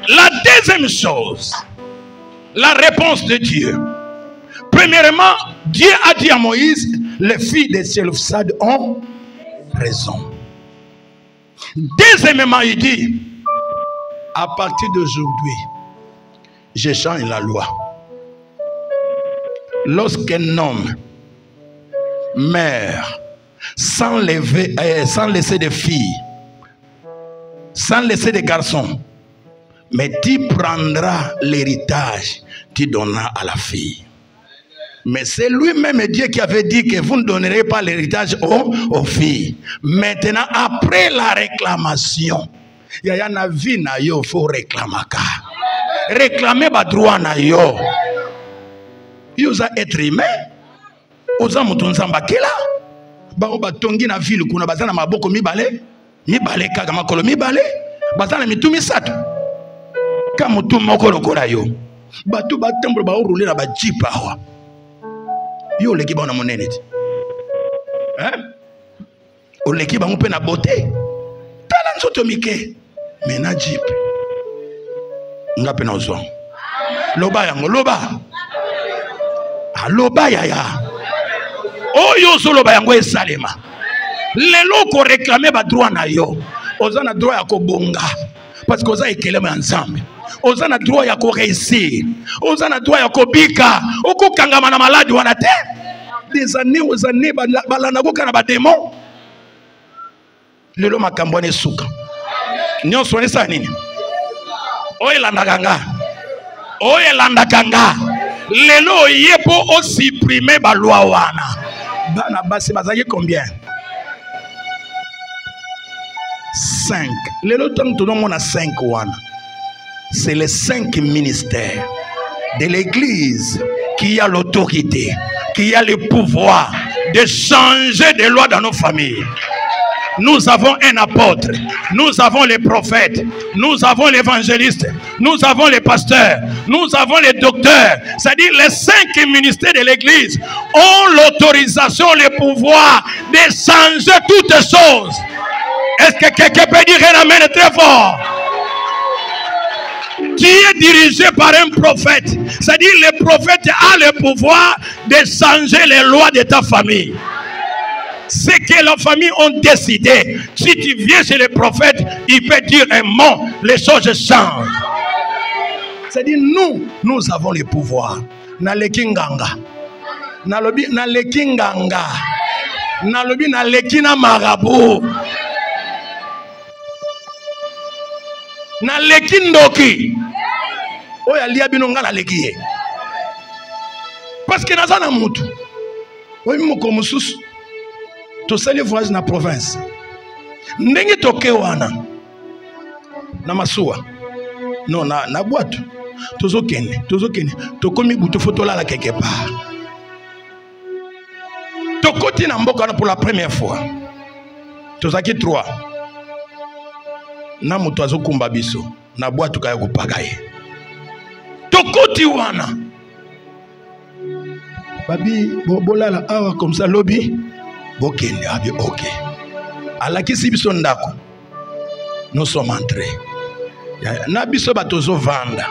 La deuxième chose, la réponse de Dieu. Premièrement, Dieu a dit à Moïse, les filles de Tselophsad ont raison. Deuxièmement, il dit, à partir d'aujourd'hui, je change la loi. Lorsqu'un homme meurt sans laisser de filles, sans laisser de garçons, mais tu prendras l'héritage, tu donneras à la fille. Mais c'est lui-même Dieu qui avait dit que vous ne donnerez pas l'héritage aux filles. Maintenant, après la réclamation, il y a une vie na yo, faut réclamer. Réclamer ba droit na yo. Yoza être humain. Oza mutunza mbakela. Ba tongi na ville kuna bazana maboko mibale kaka makolo mibale. Bazana mitumi sato. Ka mutu moko lokola yo. Batu batambo ba rouler na ba jeep awa. Yo leki ba na monene ti. O leki ba mpe na beauté. Tala nzoto mike. Mena jeep. Ngape na ozo. Loba yango loba. Loba yaya. Oyo so loba yango esalema. Lelo ko réclamer ba droit na yo. Oza na droit ya ko bonga. Parce que oza ekelema ensemble. Oza na droit ya ko réussir. Oza na droit ya ko bika. Oko kangama na maladi wana te. Des années aux années balana ko kana ba démon. Lelo makambo ne suka. Nyo sone sa nini? Oyelanda kanga. Oyelanda kanga. Lelo yepo o supprimer ba loi wana. Bana basi bazaki combien? 5. Lelo tant tout le monde a 5 wana. C'est les 5 ministères de l'église qui a l'autorité, qui a le pouvoir de changer des lois dans nos familles. Nous avons un apôtre, nous avons les prophètes, nous avons l'évangéliste, nous avons les pasteurs, nous avons les docteurs. C'est-à-dire les 5 ministères de l'église ont l'autorisation, le pouvoir de changer toutes choses. Est-ce que quelqu'un peut dire un amen très fort? Qui est dirigé par un prophète. C'est-à-dire le prophète a le pouvoir de changer les lois de ta famille. C'est que la famille ont décidé. Si tu viens chez le prophète, il peut dire un mot, les choses changent. C'est-à-dire nous avons le pouvoir. Naleki nganga. Nalobi naleki nganga. Nalobi naleki na marabout. Naleki ndoki. Oya liya bino nga naleki ye. Parce que naza na mutu. Oyi moko mususu. To sali voyage na province. Ndenge toke wana. Na masuwa. Non, na boîte. Tozo kene. Tokomi butu fotola la quelque part. Tokoti na mboka pour la première fois. Tozaki 3. Na mutu azokumba biso. Na boîte kaya kopaka ye. Tokoti wana. Babi, bolala awa comme ça lobby. Bokende abi ok. Alaki biso ndako. Nous sommes entrés. Na biso batozo vanda.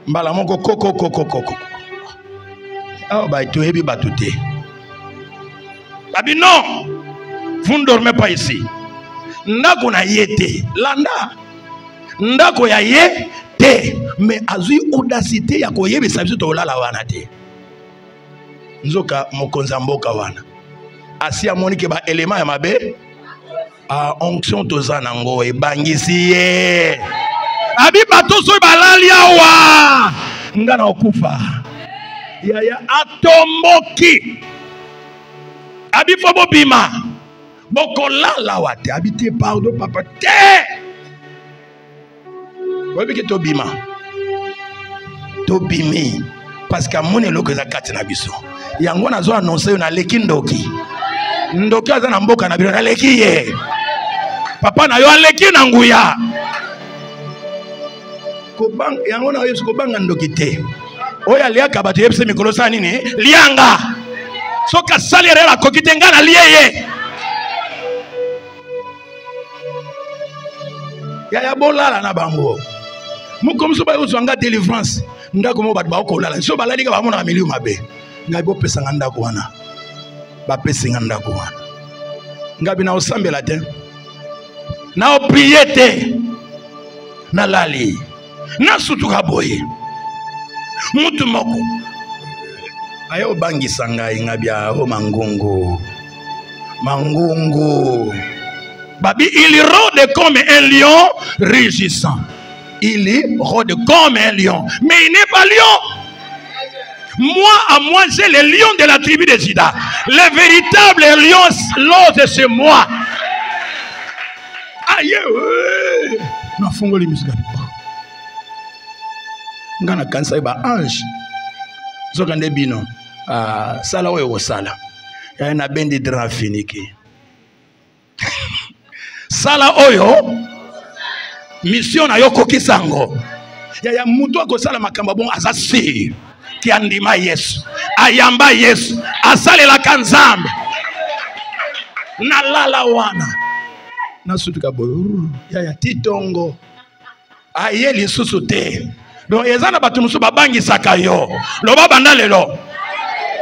Mbala moko koko. Ah bah tu ebi batute. Babi non. Vous ne dormez pas ici. Ndako na yete. Landa. Ndako ya ye te. Mais azui audacité ya koyebe sabiso to lala wana te. Nzoka mokonza mboka wana. Asi amoni ke ba élément ya mabe. A onction toza nango e bangisi ye. Abi batoso balali awa. Ngana okufa. Ya atomboki. Abi fobo bima. Boko lala wate. Abi te pardon papa te. Wabi ke to bima. To bimi. Parce que mon eloko za kati na biso. Yango nazo annoncer na leki ndoki. Ndoki aza na mboka na biro na leki ye. Papa na yo aleki na nguya. Kobang yango na yo kobanga ndoki te. Oya liaka bato yebise mikolo sa nini? Lianga. Soka salire la kokite ngana liye. Ya bolala na bango. Mukomso ba yo zwanga délivrance. Ndako mo bat ba ko lala. So balali ka ba mona milieu mabe. Ngabi bo pesa nganda ko wana. Ba pesa nganda ko wana. Ngabi na osambela te. Na opriete. Na lali. Na sutuka boye. Mutu moko. Ayo bangi sanga ngabi a o mangungu. Mangungu. Babi il rôde comme un lion rugissant. Il rôde comme un lion. Mais il n'est pas lion. Moi, j'ai le lion de la tribu de Juda. Le véritable lion, c'est moi. Aïe. Na fongoli musika. Ngana kansa ba ange. Zokande bino. Sala oyo sala. Ya na bendi dra finiki. Sala oyo mission na yoko kisango. Ya mutu akosala makamba bon azasi ki andima Yesu. Ayamba Yesu. Asale la kanzambe. Na lala wana. Na sutuka boyo. Ya titongo. Aye li susu te. Donc ezana batu musu babangi sakayo. Loba banda lelo.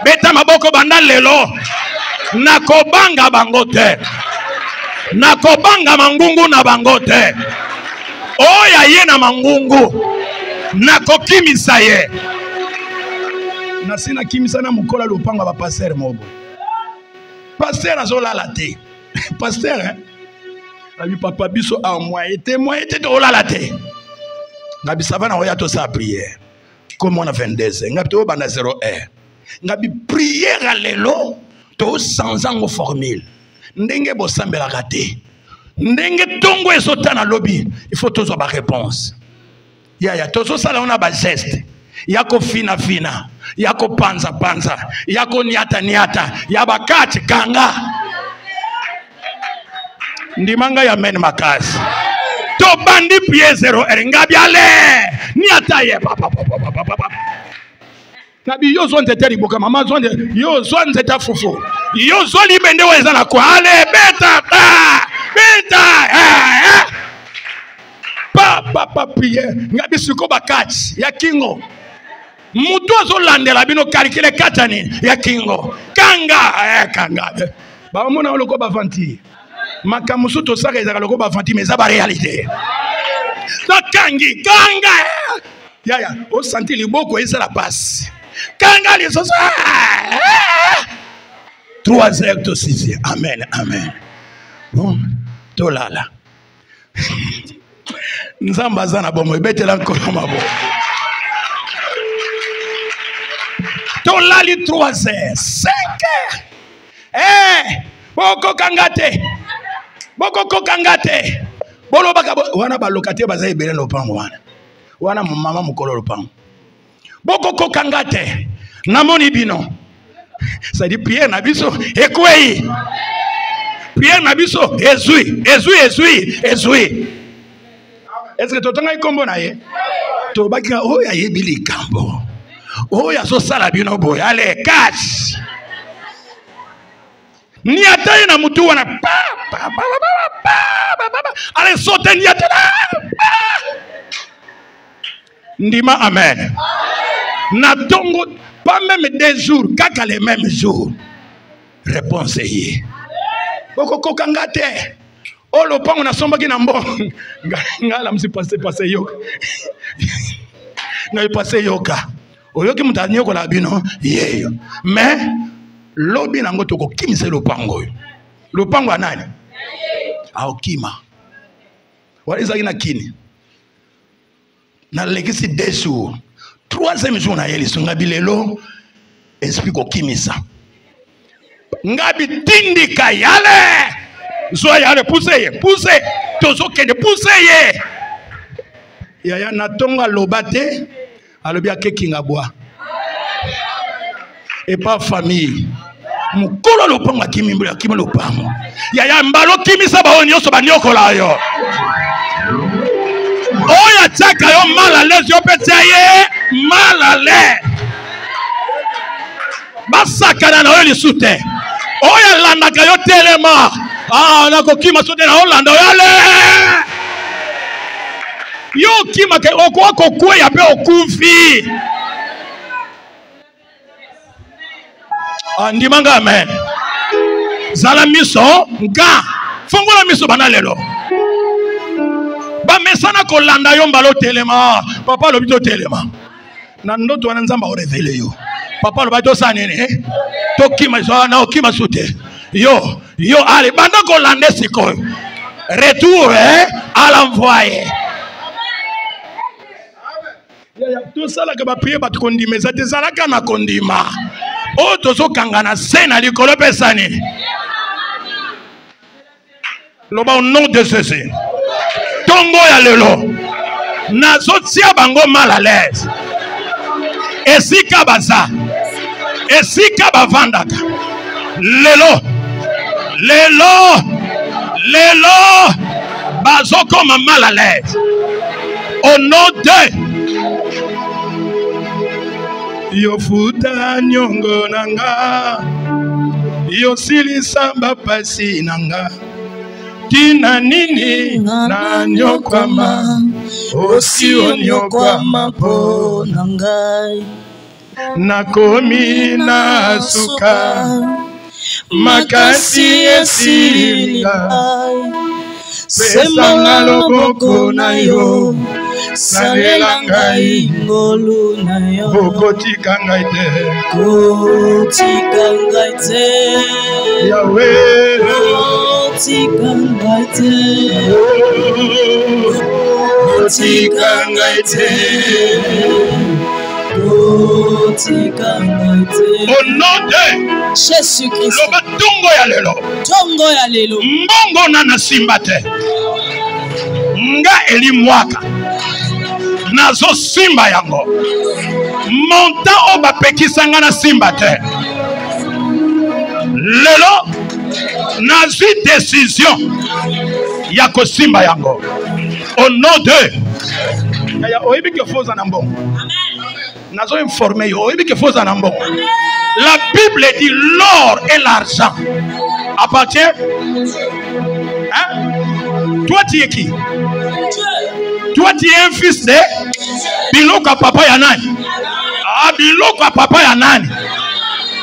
Beta maboko banda lelo. Nakobanga bangote. Nakobanga mangungu na bangote. Oya ye na mangungu. Nakokimisa ye. Nasina kimisa na mukola lopanga ba pasteur mobo. Pasteur azolala te. Pasteur hein. Abi papa biso a moi était de olala te. Ngabi savana oya to sa prière. Comme on a 22 ngabi to banda 0 heure. Ngabi prière à lelo to 100 ans formule. Ndenge bo sambela kate. Ndenge tongo esotana lobby, il faut toujours ba réponse. Ya tozo sala ona ba geste. Yako fina, yako panza, yako niata, yabakati kanga. Ndimanga ya men makasi. To bandi pie 0 ngabi ale. Niata ye papa. Kabi yo zone tete riboka mama zone yo zone tete fufu. Yo zone bende weza na kwa ale beta. Papa prière ngabi suko bakati ya kingo. Mutu azolandela bino calculer katani ya kingo. Kanga. Ba mona loko ba vanti. Makamusu to saka ezaka loko ba vanti mais za ba réalité. Kangi, kanga. Yaya, au senti les beaux quoi, ça la passe. Kanga les choses. 3 heures to 6 heures. Amen, amen. Bon, tolala. Nzamba zana bomo, betela nkolo mabo. Tolali 3 heures, 5 heures. Boko kangate. Boko kangate. Bolo baka wana balokate bazayi bele lopango wana. Wana mama mukolo lopango. Boko kangate. Namoni bino. Ça dit prière na biso ekwei. Prière na biso ezui. Est-ce que totanga ikombo na ye? To bakika oya yebili kambo. Oya so sala bino boy. Allez, cash. Ni ataye na mutu wana allez sauter ni atala. Ndima amen. Na tongo pas même 2 jours, kaka les mêmes jours. Réponse est Boko kangate. Oh le pango na somba ki na mbo. Ngala msi passé yoka. Na passé yoka. Oyoki mutanyo ko la bino yeyo. Mais lobi nango toko kimise le pango. Le pango anani? Aokima. Wali zaki na kini. Na legisi 2 jours. 3e jour na yeli sunga bilelo esprit ko kimisa. Ngabi tindika yale. Zoya yale pousse. Tozo kende pousse ye. Yaya na tonga lobate alobi akekinga boa. Et pas famille. Mukolo lopango akimimbula kimi lopango. Yaya mbalo kimisa ba onyo so banyokola yo. Oya chaka yo mal à l'aise yo petaye mal à l'aise. Basakana na yo lisute. Oya landa ka yo telema. Na ko kima sote na Holanda yale. Yo kima ke okwa ko kwe ya be okufi. Ndimanga amen. Zala miso nga fongola miso bana lelo. Ba mesana ko landa yo mbalo telema. Papa lobito telema. Na ndoto wana nzamba o révéler yo. Papa lobito sanene. To kima so na okima sote. Yo allez banda ko landa siko. Retour à l'envoyé. Tout ça là que ba prier ba kondima ça te sala kana kondima. O tozo kangana sena likolo pesani. Loba au nom de Jésus. Tongo ya lelo. Nazotia bango mal à l'aise. Esika baza. Esika bavandaka. Lelo. Bazoko ma mal à l'aise. Au nom de Yo futa nyongo nanga. Yo silisa bapasi nanga. Tina nini na nyokwama. Osi onyokwama po nangai. Nakomi na suka. Makasi esila. Pesanga loboko na yo. Salela ngai ngolu na yo. Kotika ngai te. Kotika ngai te. Yahweh. Kotika ngai te. Kotika ngai te. Kotika ngai te. Au nom de Jésus-Christ. Loba tongo ya lelo. Tongo ya lelo. Mbongo na simba te. Nga eli mwaka. Nazo simba yango. Monta oba pekisanga na simba te. Lelo nazi décision yako simba yango. Au nom de Yaya oibi ke foza na mbongo. Nazo informé yo oibi ke foza na mbongo. La Bible dit l'or et l'argent appartient. Hein? Toi tu es qui? Toi tu es un fils de Biloko papa ya nani? Biloko papa ya nani?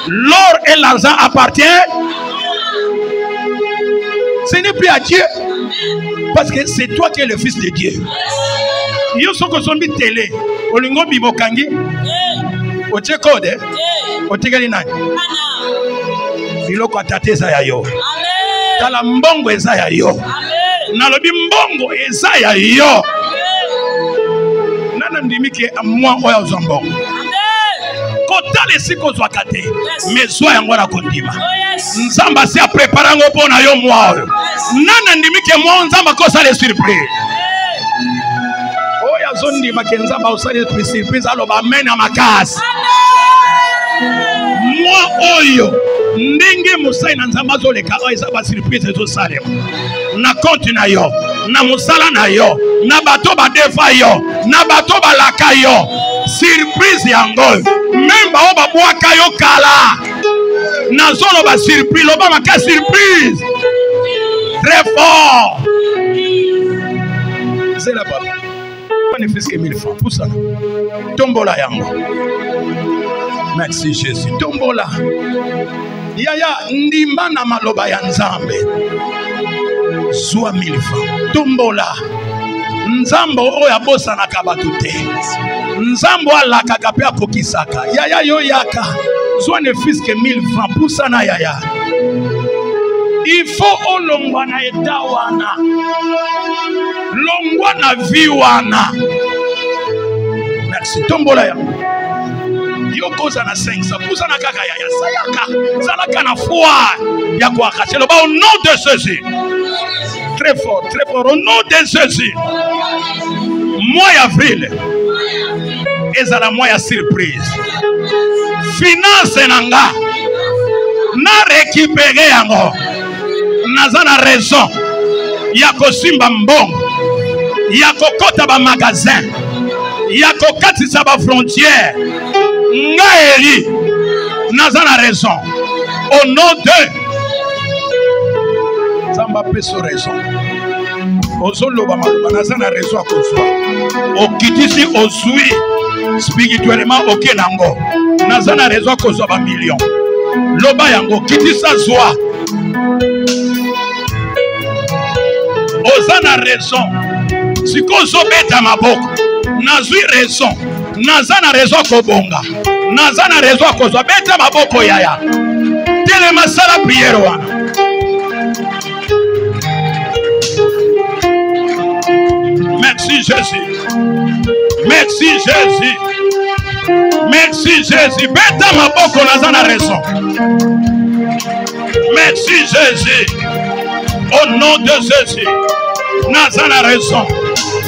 L'or et l'argent appartiennent. Ce n'est plus à Dieu. Parce que c'est toi qui es le fils de Dieu. Yo soko sombi télé. Olingo bibokangi. Oche code. Otikali nani. Biloko atate eza ya yo. Tala mbongo eza ya yo. Nalobi mbongo eza ya yo. Nana ndimike amwa oya uzambongo. Kota lesiko zwa kate. Mezwa yango na kondima. Nzamba si a préparé ngo pona yo mwa oyo. Nana ndimike mwa nzamba kosa les surprises. Oya zondi makenzamba osali surprise aloba amen amakasi. Mwa oyo ndenge musai na nzamba zoleka oyo eza ba surprise zo salem. Na compte na yo, na musala na yo, na bato ba defa yo, na bato ba laka yo. Surprise yango. Memba o ba bwaka yo kala. Na zolo ba surprise, loba maka surprise. Très fort. C'est la papa. Bénéfice que 1000 francs pour ça. Tombola yango. Merci Jésus. Tombola. Yaya ndimba na maloba ya nzambe. Zwa 1000 francs. Tombola. Nzambo oyo abosanaka bato te. Nzambo alakaka pe akokisaka. Yaya yo yaka. Zwa ne fils que 1000 francs pour ça na yaya. Il faut olongwa na eta wana. Longwa na vie wana. Merci. Tombola ya. Yokoza na 500. Pousa na kaka yaya. Sayaka. Zalaka na foi. Ya kwa kachelo. Au nom de Jésus. Très fort, très fort. Au nom de Jésus. Mois avril. Ezala mois surprise. Finance nanga. Na récupérer yango. Nazana raison. Yako simba mbongo. Yako kota ba magasin. Yako katisa ba frontière. Ngaeli. Nazana raison. Au nom de Zamba peso raison. Ozoloba maloba nazana raison akozwa. Okitisi ozui spirituellement okenango. Nazana raison akozwa ba million. Loba yango kitisa zwa. Ozana raison. Sikozo beta maboko. Nazui raison. Nazana raison kobonga. Nazana raison kozwa beta maboko yaya. Telema sala prière wana. Merci Jésus. Merci Jésus. Merci Jésus. Beta maboko nazana raison. Merci Jésus. Au nom de Jésus. Nazana raison.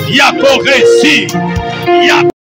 Yako réussi.